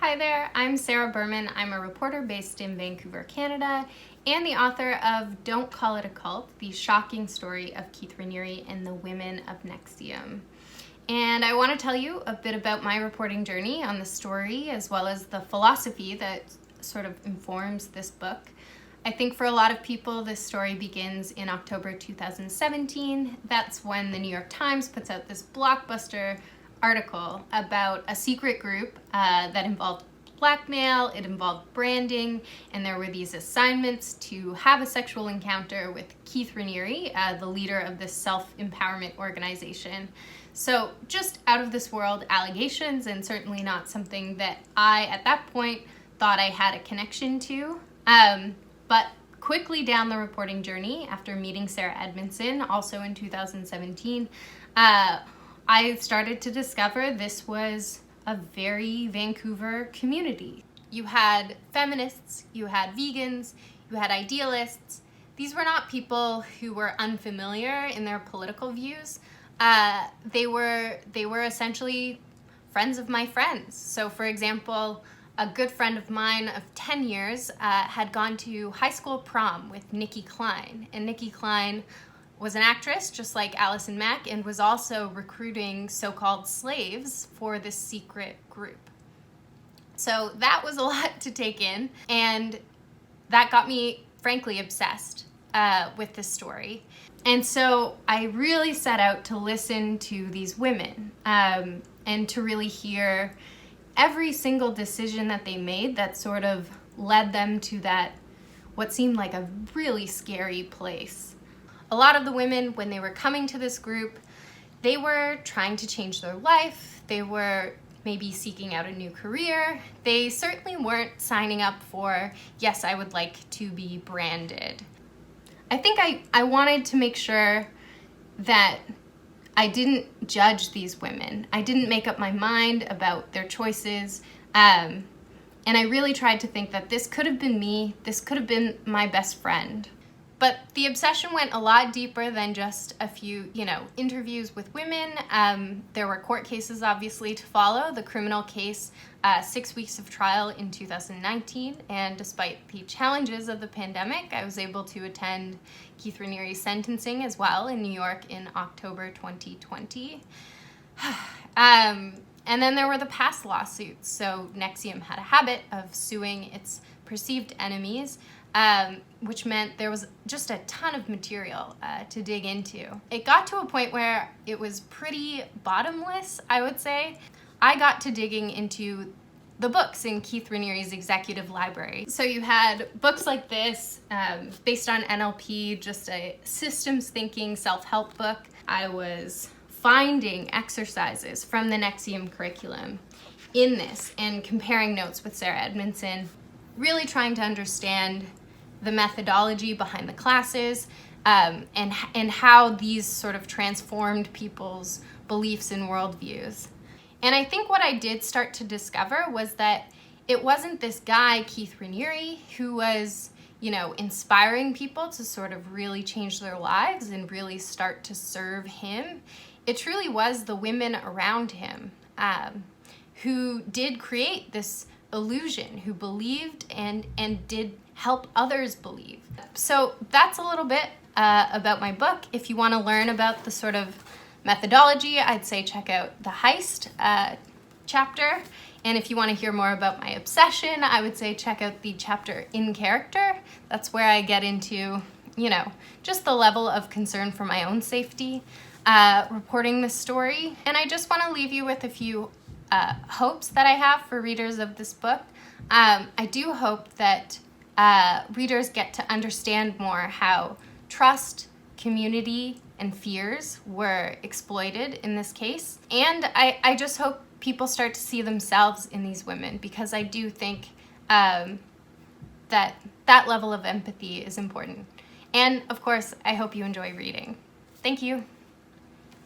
Hi there, I'm Sarah Berman. I'm a reporter based in Vancouver, Canada, and the author of Don't Call It a Cult, the shocking story of Keith Raniere and the women of NXIVM. And I want to tell you a bit about my reporting journey on the story, as well as the philosophy that sort of informs this book. I think for a lot of people, this story begins in October 2017. That's when the New York Times puts out this blockbuster article about a secret group that involved blackmail, it involved branding, and there were these assignments to have a sexual encounter with Keith Raniere, the leader of this self-empowerment organization. So just out of this world allegations, and certainly not something that I, at that point, thought I had a connection to. But quickly down the reporting journey, after meeting Sarah Edmondson, also in 2017, I started to discover this was a very Vancouver community. You had feminists, you had vegans, you had idealists. These were not people who were unfamiliar in their political views. They were essentially friends of my friends. So for example, a good friend of mine of 10 years had gone to high school prom with Nikki Klein, and Nikki Klein was an actress just like Allison Mack and was also recruiting so-called slaves for this secret group. So that was a lot to take in, and that got me frankly obsessed with this story. And so I really set out to listen to these women and to really hear every single decision that they made that sort of led them to that, what seemed like a really scary place. A lot of the women, when they were coming to this group, they were trying to change their life. They were maybe seeking out a new career. They certainly weren't signing up for, yes, I would like to be branded. I think I wanted to make sure that I didn't judge these women. I didn't make up my mind about their choices. And I really tried to think that this could have been me. This could have been my best friend. But the obsession went a lot deeper than just a few, interviews with women. There were court cases, obviously, to follow. The criminal case, 6 weeks of trial in 2019. And despite the challenges of the pandemic, I was able to attend Keith Raniere's sentencing as well in New York in October 2020. And then there were the past lawsuits. So NXIVM had a habit of suing its perceived enemies, which meant there was just a ton of material to dig into. It got to a point where it was pretty bottomless, I would say. I got to digging into the books in Keith Raniere's executive library. So you had books like this, based on NLP, just a systems thinking self-help book. I was finding exercises from the NXIVM curriculum in this and comparing notes with Sarah Edmondson, really trying to understand the methodology behind the classes, and how these sort of transformed people's beliefs and worldviews. And I think what I did start to discover was that it wasn't this guy, Keith Raniere, who was, inspiring people to sort of really change their lives and really start to serve him. It truly was the women around him who did create this illusion, who believed and did help others believe. So that's a little bit about my book. If you want to learn about the sort of methodology, I'd say check out the heist chapter. And if you want to hear more about my obsession, I would say check out the chapter in character. That's where I get into, just the level of concern for my own safety reporting this story. And I just want to leave you with a few hopes that I have for readers of this book. I do hope that readers get to understand more how trust, community, and fears were exploited in this case. And I just hope people start to see themselves in these women, because I do think that level of empathy is important. And of course, I hope you enjoy reading. Thank you.